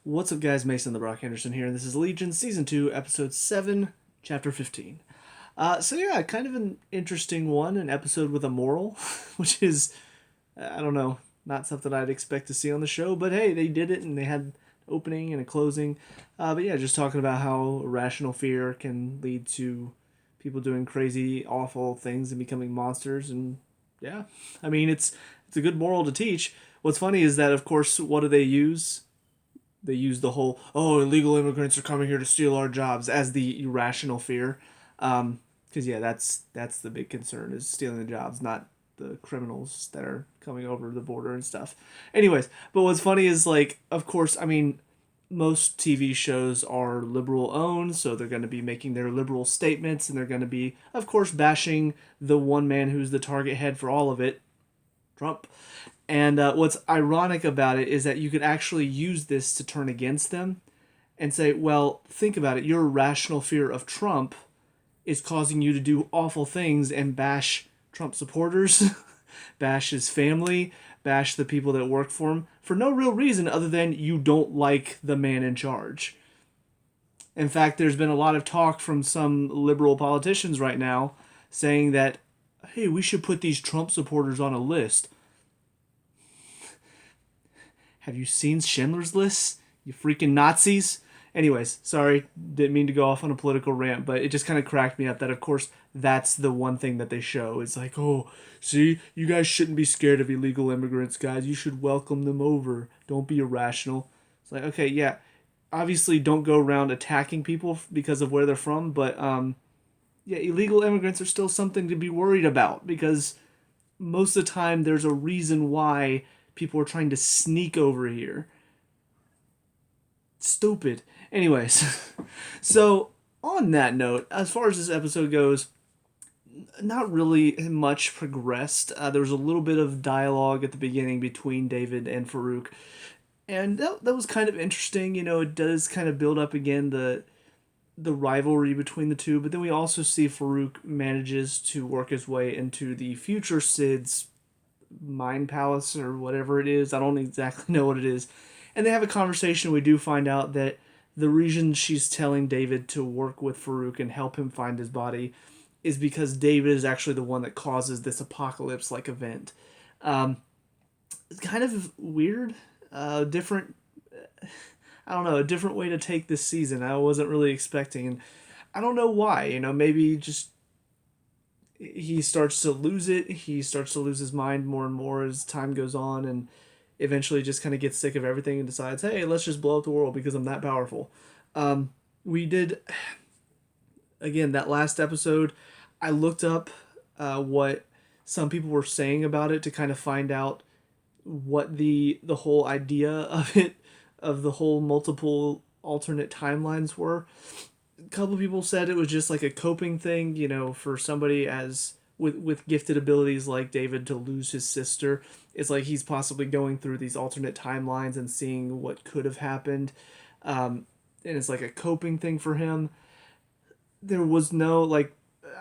What's up, guys? Mason the Brock Henderson here, and this is Legion Season 2, Episode 7, Chapter 15. Kind of an interesting one, an episode with a moral, which is, I don't know, not something I'd expect to see on the show, but hey, they did it, and they had an opening and a closing. Just talking about how irrational fear can lead to people doing crazy, awful things and becoming monsters, and yeah, it's a good moral to teach. What's funny is that, of course, what do they use? They use the whole illegal immigrants are coming here to steal our jobs as the irrational fear, because that's the big concern is stealing the jobs, not the criminals that are coming over the border and stuff. Anyways, but what's funny is, like, of course, most TV shows are liberal owned, so they're going to be making their liberal statements, and they're going to be, of course, bashing the one man who's the target head for all of it, Trump. And what's ironic about it is that you could actually use this to turn against them and say, well, think about it. Your irrational fear of Trump is causing you to do awful things and bash Trump supporters, bash his family, bash the people that work for him for no real reason other than you don't like the man in charge. In fact, there's been a lot of talk from some liberal politicians right now saying that, hey, we should put these Trump supporters on a list. Have you seen Schindler's List? You freaking Nazis? Anyways, sorry, didn't mean to go off on a political rant, but it just kind of cracked me up that, of course, that's the one thing that they show. It's like, oh, see, you guys shouldn't be scared of illegal immigrants, guys. You should welcome them over. Don't be irrational. It's like, okay, yeah, obviously don't go around attacking people because of where they're from, but illegal immigrants are still something to be worried about because most of the time there's a reason why people are trying to sneak over here. Stupid. Anyways, so on that note, as far as this episode goes, not really much progressed. There was a little bit of dialogue at the beginning between David and Farouk, and that was kind of interesting. It does kind of build up again the rivalry between the two, but then we also see Farouk manages to work his way into the future Sid's mind palace or whatever it is. I don't exactly know what it is. And they have a conversation. We do find out that the reason she's telling David to work with Farouk and help him find his body is because David is actually the one that causes this apocalypse like event. It's kind of weird, different. I don't know, a different way to take this season. I wasn't really expecting, and I don't know why. Maybe just he starts to lose it. He starts to lose his mind more and more as time goes on, and eventually just kind of gets sick of everything and decides, hey, let's just blow up the world because I'm that powerful. We did, again, that last episode, I looked up what some people were saying about it to kind of find out what the whole idea of it, of the whole multiple alternate timelines were. A couple of people said it was just like a coping thing, for somebody as with gifted abilities like David to lose his sister. It's like he's possibly going through these alternate timelines and seeing what could have happened. And it's like a coping thing for him. There was no, like,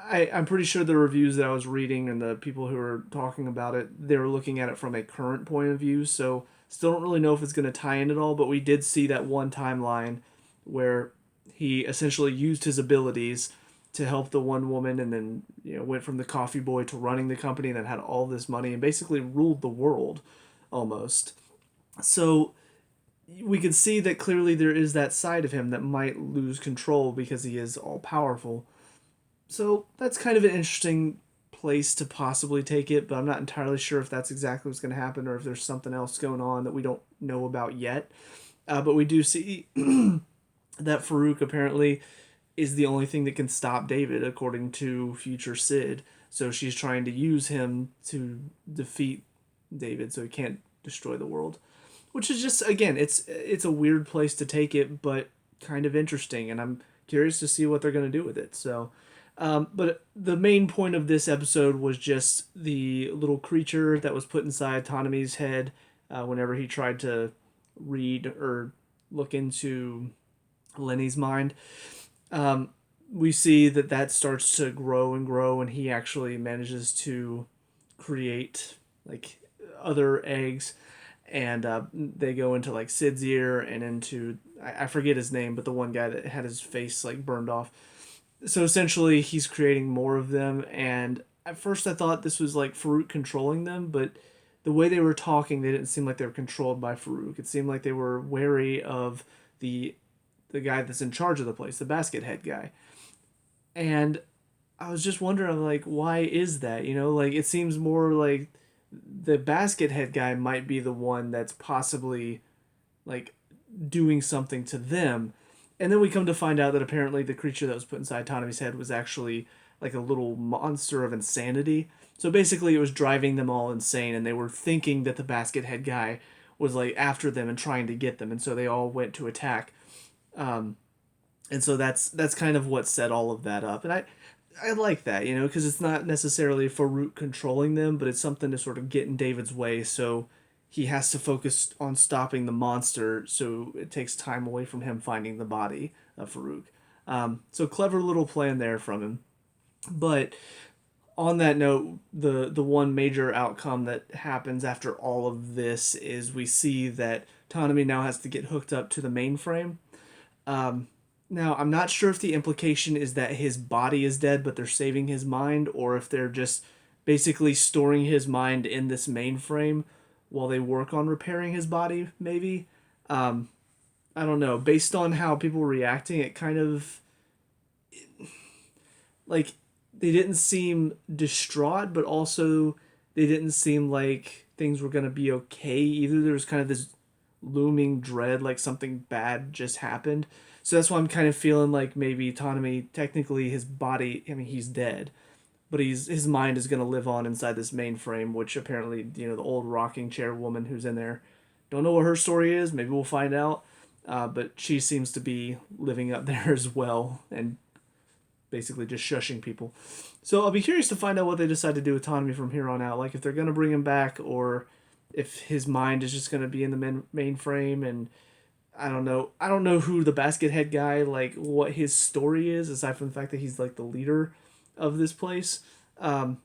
I'm pretty sure the reviews that I was reading and the people who were talking about it, they were looking at it from a current point of view. So still don't really know if it's going to tie in at all, but we did see that one timeline where he essentially used his abilities to help the one woman, and then went from the coffee boy to running the company, and then had all this money and basically ruled the world almost. So we can see that clearly there is that side of him that might lose control because he is all powerful. So that's kind of an interesting place to possibly take it, but I'm not entirely sure if that's exactly what's going to happen or if there's something else going on that we don't know about yet. But we do see that Farouk apparently is the only thing that can stop David, according to future Sid. So she's trying to use him to defeat David so he can't destroy the world. Which is just, again, it's a weird place to take it, but kind of interesting, and I'm curious to see what they're going to do with it. So, but the main point of this episode was just the little creature that was put inside Tanami's head whenever he tried to read or look into Lenny's mind. We see that starts to grow and grow, and he actually manages to create like other eggs. and they go into like Sid's ear and into I forget his name, but the one guy that had his face like burned off. So essentially, he's creating more of them, and at first I thought this was like Farouk controlling them, but the way they were talking, they didn't seem like they were controlled by Farouk. It seemed like they were wary of the the guy that's in charge of the place, the basket head guy. And I was just wondering, like, why is that? You know, like it seems more like the basket head guy might be the one that's possibly like doing something to them. And then we come to find out that apparently the creature that was put inside Tanami's head was actually like a little monster of insanity. So basically, it was driving them all insane, and they were thinking that the basket head guy was like after them and trying to get them, and so they all went to attack. Um, and so that's kind of what set all of that up, and I like that, you know, because it's not necessarily Farouk controlling them, but it's something to sort of get in David's way, so he has to focus on stopping the monster, so it takes time away from him finding the body of Farouk. So clever little plan there from him. But on that note, the one major outcome that happens after all of this is we see that Tanami now has to get hooked up to the mainframe. Um, Now, I'm not sure if the implication is that his body is dead, but they're saving his mind, or if they're just basically storing his mind in this mainframe while they work on repairing his body, maybe. Um, I don't know. Based on how people were reacting, it kind of like they didn't seem distraught, but also they didn't seem like things were going to be okay either. There was kind of this looming dread, like something bad just happened. So that's why I'm kind of feeling like maybe Tanami, technically his body, I mean, he's dead, but his mind is going to live on inside this mainframe, which apparently, you know, the old rocking chair woman who's in there, don't know what her story is. Maybe we'll find out. But she seems to be living up there as well and basically just shushing people. So I'll be curious to find out what they decide to do with Tanami from here on out. Like if they're going to bring him back or if his mind is just going to be in the mainframe. And I don't know. I don't know who the basket head guy, like what his story is, aside from the fact that he's like the leader of this place. Um,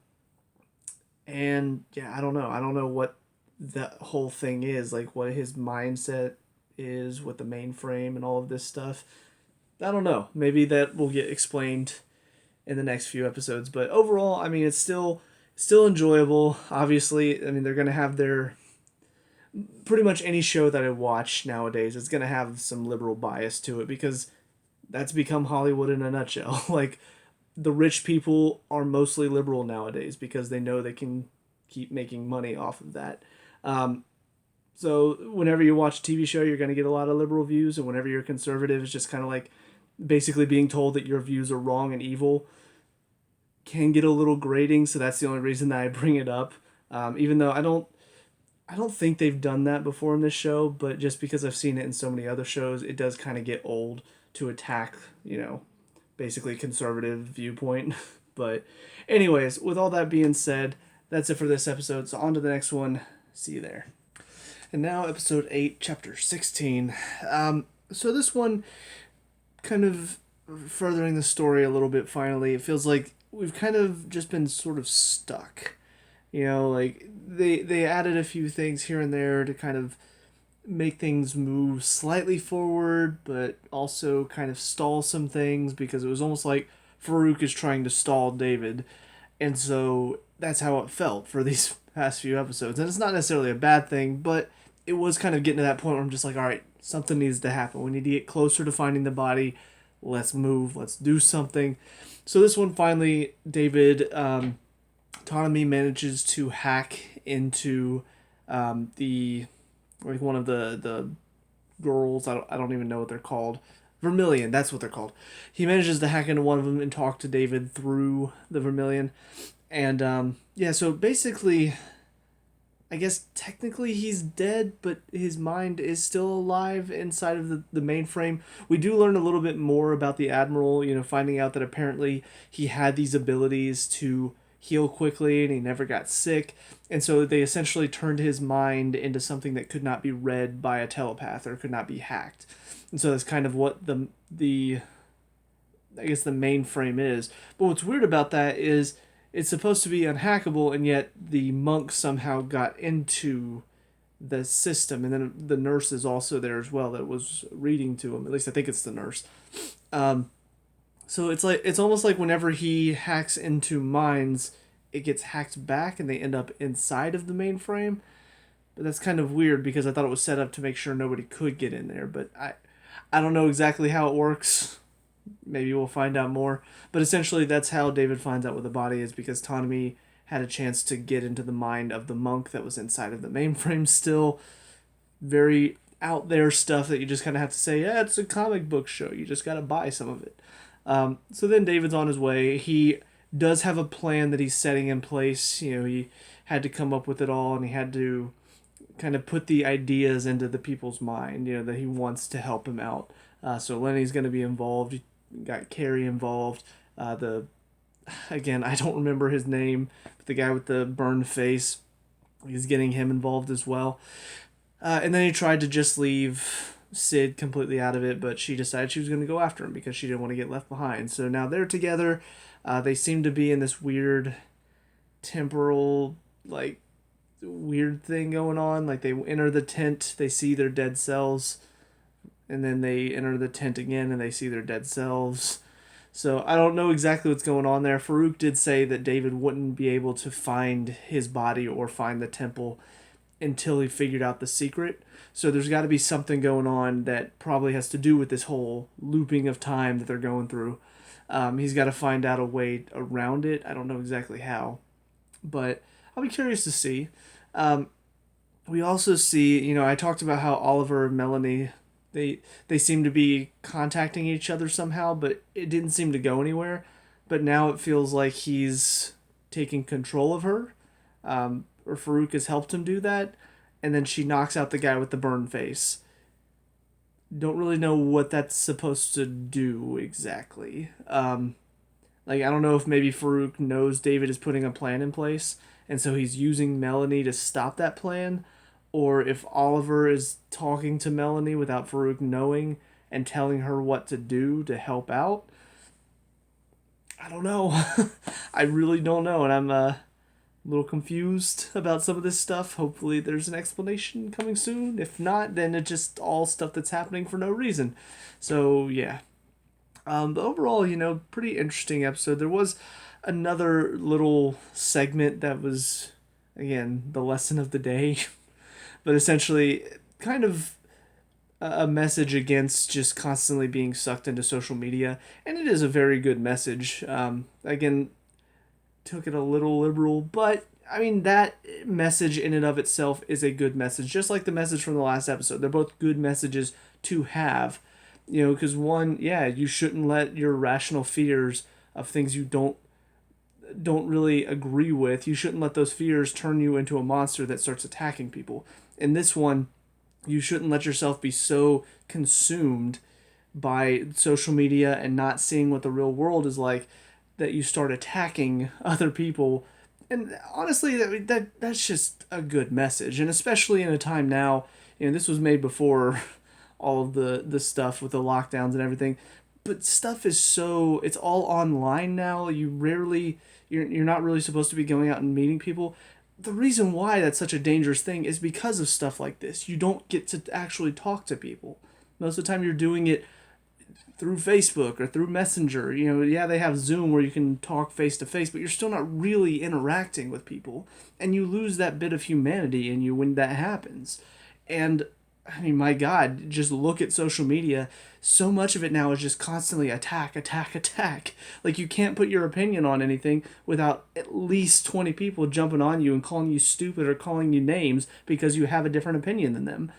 and yeah, I don't know. I don't know what the whole thing is, like what his mindset is with the mainframe and all of this stuff. I don't know. Maybe that will get explained in the next few episodes. But overall, I mean, it's still enjoyable. Obviously, I mean, they're gonna have their pretty much any show that I watch nowadays is gonna have some liberal bias to it because that's become Hollywood in a nutshell. Like the rich people are mostly liberal nowadays because they know they can keep making money off of that. Um, so whenever you watch a TV show, you're going to get a lot of liberal views, and whenever you're conservative, it's just kind of like basically being told that your views are wrong and evil can get a little grating. So that's the only reason that I bring it up. Even though I don't think they've done that before in this show, but just because I've seen it in so many other shows, it does kind of get old to attack, you know, basically conservative viewpoint. But anyways, with all that being said, that's it for this episode. So on to the next one. See you there. And now episode 8, chapter 16. So this one kind of furthering the story a little bit finally. It feels like we've kind of just been sort of stuck. You know, like they added a few things here and there to kind of make things move slightly forward, but also kind of stall some things because it was almost like Farouk is trying to stall David. And so that's how it felt for these past few episodes. And it's not necessarily a bad thing, but it was kind of getting to that point where I'm just like, all right, something needs to happen. We need to get closer to finding the body. Let's move. Let's do something. So this one finally, David, Tanami manages to hack into the like one of the girls. I don't even know what they're called. Vermilion, that's what they're called. He manages to hack into one of them and talk to David through the Vermilion. And yeah, so basically, I guess technically he's dead, but his mind is still alive inside of the mainframe. We do learn a little bit more about the Admiral, you know, finding out that apparently he had these abilities to heal quickly and he never got sick. And so they essentially turned his mind into something that could not be read by a telepath or could not be hacked. And so that's kind of what the I guess the mainframe is. But what's weird about that is it's supposed to be unhackable, and yet the monk somehow got into the system, and then the nurse is also there as well that was reading to him. At least I think it's the nurse. Um, so it's almost like whenever he hacks into minds, it gets hacked back, and they end up inside of the mainframe. But that's kind of weird because I thought it was set up to make sure nobody could get in there. But I don't know exactly how it works. Maybe we'll find out more. But essentially, that's how David finds out what the body is, because Tanami had a chance to get into the mind of the monk that was inside of the mainframe still. Very out there stuff that you just kind of have to say, yeah, it's a comic book show. You just got to buy some of it. So then David's on his way. He does have a plan that he's setting in place. He had to come up with it all, and he had to kind of put the ideas into the people's mind, that he wants to help him out. So Lenny's going to be involved. You got Carrie involved. Again, I don't remember his name, but the guy with the burned face, he's getting him involved as well. And then he tried to just leave Sid completely out of it, but she decided she was going to go after him because she didn't want to get left behind. So now they're together. They seem to be in this weird temporal, weird thing going on. Like, they enter the tent, they see their dead selves, and then they enter the tent again and they see their dead selves. So I don't know exactly what's going on there. Farouk did say that David wouldn't be able to find his body or find the temple until he figured out the secret. So there's got to be something going on that probably has to do with this whole looping of time that they're going through. He's got to find out a way around it. I don't know exactly how, but I'll be curious to see. We also see, I talked about how Oliver and Melanie, they seem to be contacting each other somehow, but it didn't seem to go anywhere. But now it feels like he's taking control of her, or Farouk has helped him do that, and then she knocks out the guy with the burned face. Don't really know what that's supposed to do exactly. I don't know if maybe Farouk knows David is putting a plan in place, and so he's using Melanie to stop that plan, or if Oliver is talking to Melanie without Farouk knowing and telling her what to do to help out. I don't know. I really don't know, and I'm a little confused about some of this stuff. Hopefully there's an explanation coming soon. If not, then it's just all stuff that's happening for no reason. So, yeah. But overall, pretty interesting episode. There was another little segment that was, again, the lesson of the day, but essentially kind of a message against just constantly being sucked into social media, and it is a very good message. Again, took it a little liberal, but I mean, that message in and of itself is a good message, just like the message from the last episode. They're both good messages to have, because one, yeah, you shouldn't let your rational fears of things you don't really agree with, you shouldn't let those fears turn you into a monster that starts attacking people. In this one, you shouldn't let yourself be so consumed by social media and not seeing what the real world is like that you start attacking other people. And honestly, that's just a good message. And especially in a time now, this was made before all of the stuff with the lockdowns and everything. But stuff is it's all online now. You're not really supposed to be going out and meeting people. The reason why that's such a dangerous thing is because of stuff like this. You don't get to actually talk to people. Most of the time you're doing it through Facebook or through Messenger. Yeah, they have Zoom where you can talk face to face, but you're still not really interacting with people. And you lose that bit of humanity in you when that happens. And I mean, my God, just look at social media. So much of it now is just constantly attack, attack, attack. Like, you can't put your opinion on anything without at least 20 people jumping on you and calling you stupid or calling you names because you have a different opinion than them.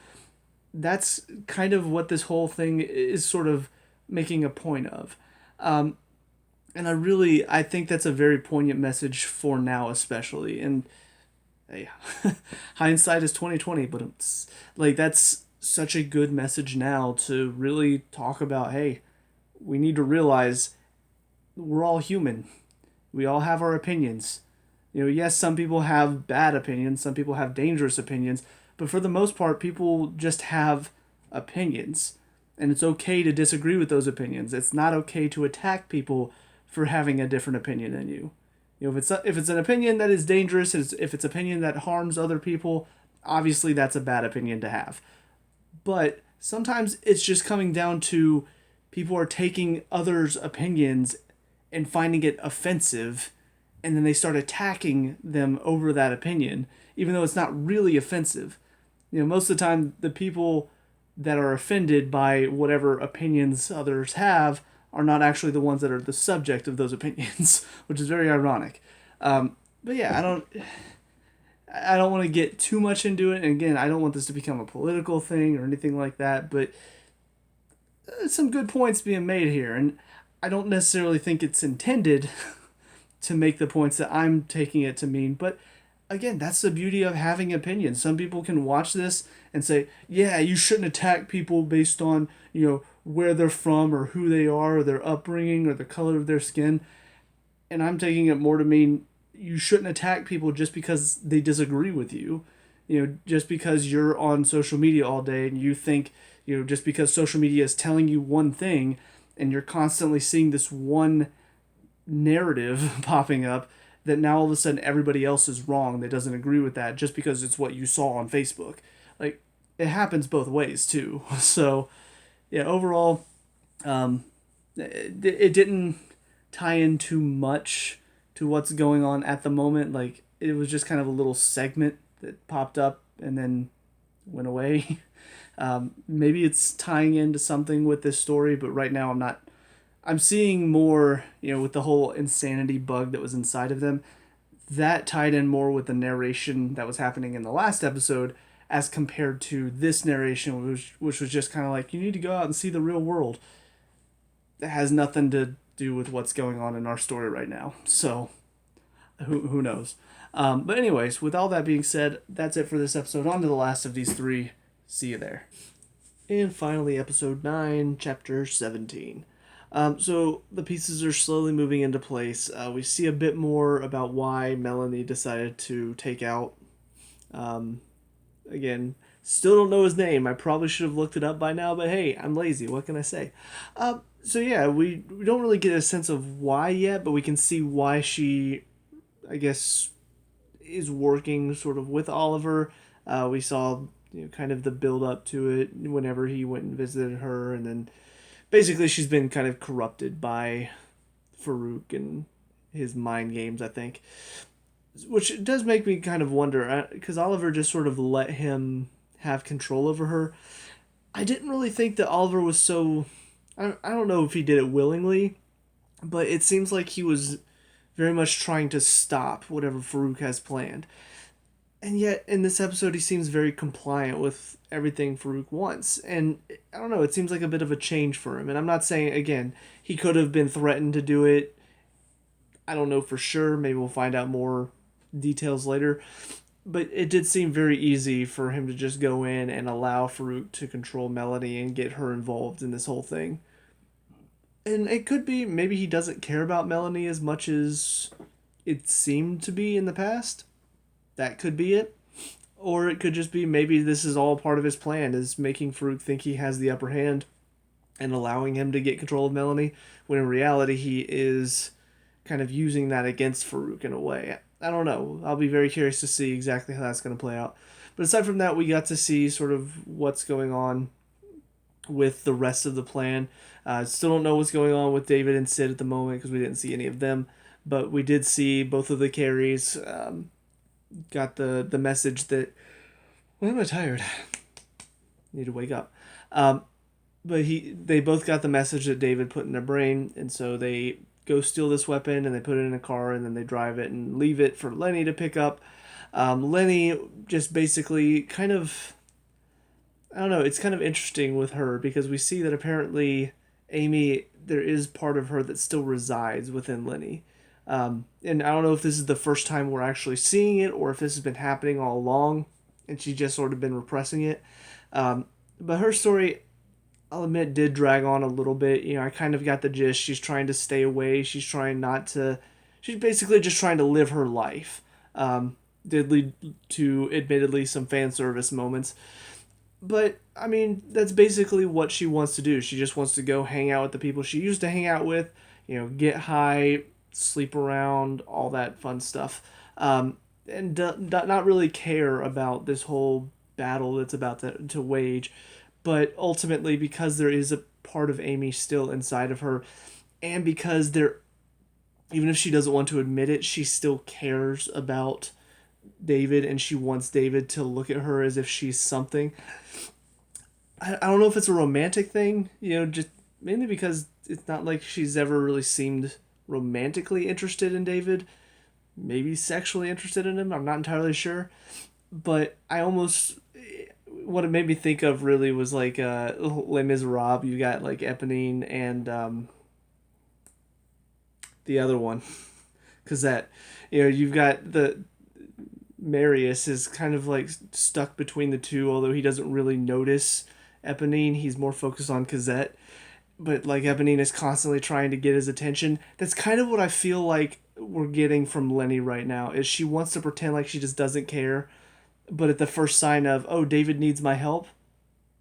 That's kind of what this whole thing is sort of making a point of. And I think that's a very poignant message for now, especially. And hey, hindsight is 2020, but it's that's such a good message now to really talk about. Hey, we need to realize we're all human. We all have our opinions. Yes, some people have bad opinions, some people have dangerous opinions, but for the most part, people just have opinions, and it's okay to disagree with those opinions. It's not okay to attack people for having a different opinion than you. If it's an opinion that is dangerous, if it's opinion that harms other people, Obviously, that's a bad opinion to have. But sometimes it's just coming down to people are taking others' opinions and finding it offensive, and then they start attacking them over that opinion, even though it's not really offensive. Most of the time, the people that are offended by whatever opinions others have are not actually the ones that are the subject of those opinions, which is very ironic. But yeah, I don't want to get too much into it. And again, I don't want this to become a political thing or anything like that. But some good points being made here, and I don't necessarily think it's intended to make the points that I'm taking it to mean. But again, that's the beauty of having opinions. Some people can watch this and say, "Yeah, you shouldn't attack people based on where they're from or who they are or their upbringing or the color of their skin." And I'm taking it more to mean you shouldn't attack people just because they disagree with you. Just because you're on social media all day and you think, just because social media is telling you one thing and you're constantly seeing this one narrative popping up, that now all of a sudden everybody else is wrong that doesn't agree with that just because it's what you saw on Facebook. Like, it happens both ways too. So, yeah, overall, it didn't tie in too much to what's going on at the moment. Like, it was just kind of a little segment that popped up and then went away. Maybe it's tying into something with this story, but right now I'm not. I'm seeing more, with the whole insanity bug that was inside of them. That tied in more with the narration that was happening in the last episode as compared to this narration, which was just kind of like, you need to go out and see the real world. That has nothing to do with what's going on in our story right now. So, who knows? But anyways, with all that being said, that's it for this episode. On to the last of these three. See you there. And finally, episode 9, chapter 17. So the pieces are slowly moving into place. We see a bit more about why Melanie decided to take out. Again, still don't know his name. I probably should have looked it up by now, but hey, I'm lazy. What can I say? So yeah, we don't really get a sense of why yet, but we can see why she, I guess, is working sort of with Oliver. We saw kind of the build up to it whenever he went and visited her, and then basically she's been kind of corrupted by Farouk and his mind games, I think. Which does make me kind of wonder, because Oliver just sort of let him have control over her. I didn't really think that Oliver was so... I don't know if he did it willingly, but it seems like he was very much trying to stop whatever Farouk has planned. And yet, in this episode, he seems very compliant with everything Farouk wants. And, I don't know, it seems like a bit of a change for him. And I'm not saying, again, he could have been threatened to do it. I don't know for sure. Maybe we'll find out more details later. But it did seem very easy for him to just go in and allow Farouk to control Melanie and get her involved in this whole thing. And it could be, maybe he doesn't care about Melanie as much as it seemed to be in the past. That could be it. Or it could just be maybe this is all part of his plan, is making Farouk think he has the upper hand and allowing him to get control of Melanie, when in reality he is kind of using that against Farouk in a way. I don't know. I'll be very curious to see exactly how that's going to play out. But aside from that, we got to see sort of what's going on with the rest of the plan. Still don't know what's going on with David and Sid at the moment because we didn't see any of them. But we did see both of the Carries got the message that... Why am I tired? Need to wake up. But they both got the message that David put in their brain, and so they go steal this weapon and they put it in a car and then they drive it and leave it for Lenny to pick up. Lenny just basically kind of... I don't know, it's kind of interesting with her because we see that apparently Amy, there is part of her that still resides within Lenny. And I don't know if this is the first time we're actually seeing it or if this has been happening all along and she's just sort of been repressing it. But her story, I'll admit, did drag on a little bit. I kind of got the gist. She's trying to stay away. She's trying not to... She's basically just trying to live her life. Did lead to, admittedly, some fan service moments. But, I mean, that's basically what she wants to do. She just wants to go hang out with the people she used to hang out with, get high, sleep around, all that fun stuff. And and not really care about this whole battle that's about to wage. But ultimately, because there is a part of Amy still inside of her, and because there, even if she doesn't want to admit it, she still cares about David, and she wants David to look at her as if she's something. I don't know if it's a romantic thing, just mainly because it's not like she's ever really seemed romantically interested in David. Maybe sexually interested in him. I'm not entirely sure. But I almost. What it made me think of really was like Les Miserables. You got like Eponine and the other one. Cosette. You've got the. Marius is kind of like stuck between the two, although he doesn't really notice Eponine. He's more focused on Cosette. But like Eponine is constantly trying to get his attention. That's kind of what I feel like we're getting from Lenny right now. Is she wants to pretend like she just doesn't care, but at the first sign of, oh, David needs my help,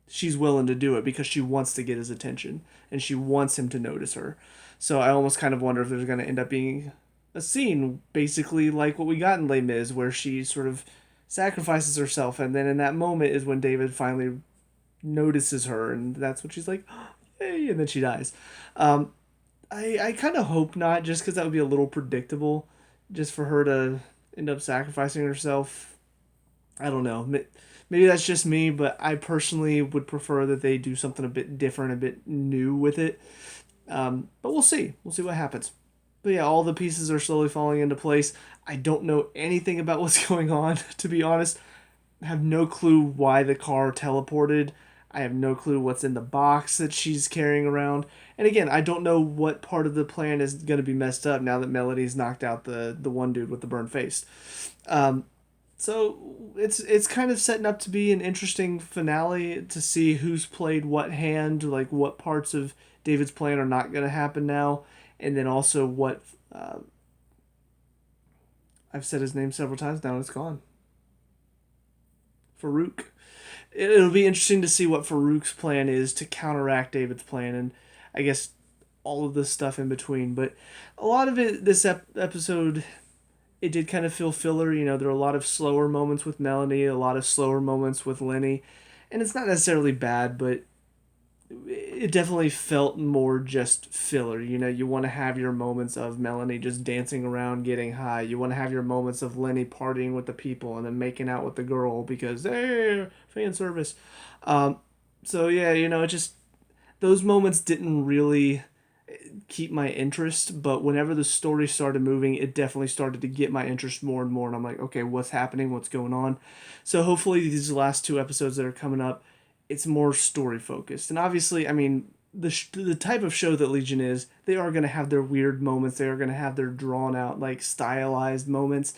she's willing to do it because she wants to get his attention and she wants him to notice her. So I almost kind of wonder if there's going to end up being a scene basically like what we got in Les Mis, where she sort of sacrifices herself, and then in that moment is when David finally notices her, and that's when she's like, hey, and then she dies. Um, I kind of hope not, just because that would be a little predictable, just for her to end up sacrificing herself. I don't know. Maybe that's just me, but I personally would prefer that they do something a bit different, a bit new with it. But we'll see. We'll see what happens. But yeah, all the pieces are slowly falling into place. I don't know anything about what's going on, to be honest. I have no clue why the car teleported. I have no clue what's in the box that she's carrying around. And again, I don't know what part of the plan is going to be messed up now that Melody's knocked out the one dude with the burned face. Um, so it's kind of setting up to be an interesting finale to see who's played what hand, like what parts of David's plan are not going to happen now, and then also what I've said his name several times now. It's gone. Farouk. It'll be interesting to see what Farouk's plan is to counteract David's plan, and I guess all of this stuff in between. But a lot of it, this episode, it did kind of feel filler. There are a lot of slower moments with Melanie, a lot of slower moments with Lenny, and it's not necessarily bad, but it definitely felt more just filler. You want to have your moments of Melanie just dancing around, getting high. You want to have your moments of Lenny partying with the people and then making out with the girl because, hey, fan service. So yeah, it just, those moments didn't really keep my interest, but whenever the story started moving, it definitely started to get my interest more and more, and I'm like, okay, what's happening, what's going on? So hopefully these last two episodes that are coming up, it's more story focused. And obviously, I mean, the type of show that Legion is, they are going to have their weird moments, they are going to have their drawn out, like stylized moments,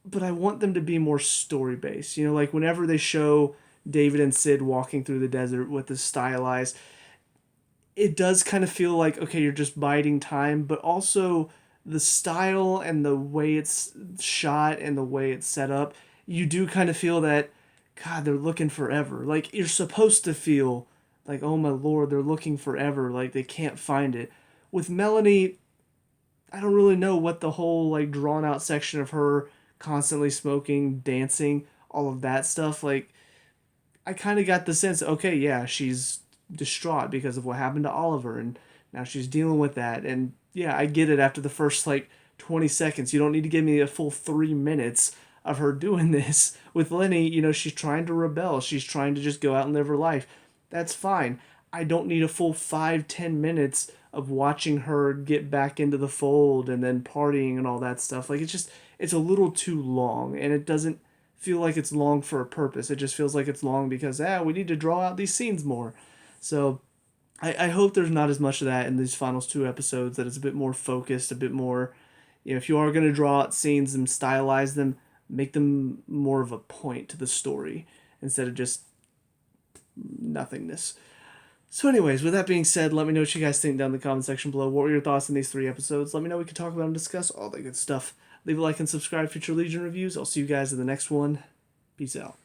but I want them to be more story based. Like whenever they show David and Sid walking through the desert with the stylized, it does kind of feel like, okay, you're just biding time, but also the style and the way it's shot and the way it's set up, you do kind of feel that, God, they're looking forever. Like, you're supposed to feel like, oh my lord, they're looking forever, like they can't find it. With Melanie, I don't really know what the whole like drawn out section of her constantly smoking, dancing, all of that stuff, like I kind of got the sense, okay, yeah, she's distraught because of what happened to Oliver, and now she's dealing with that. And yeah, I get it after the first like 20 seconds. You don't need to give me a full 3 minutes of her doing this. With Lenny, she's trying to rebel. She's trying to just go out and live her life. That's fine. I don't need a full 5-10 minutes of watching her get back into the fold and then partying and all that stuff. Like, it's a little too long, and it doesn't feel like it's long for a purpose. It just feels like it's long because we need to draw out these scenes more. So I hope there's not as much of that in these final two episodes, that it's a bit more focused, a bit more, if you are going to draw out scenes and stylize them, make them more of a point to the story instead of just nothingness. So anyways, with that being said, let me know what you guys think down in the comment section below. What were your thoughts on these 3 episodes? Let me know. We can talk about and discuss all that good stuff. Leave a like and subscribe for future Legion reviews. I'll see you guys in the next one. Peace out.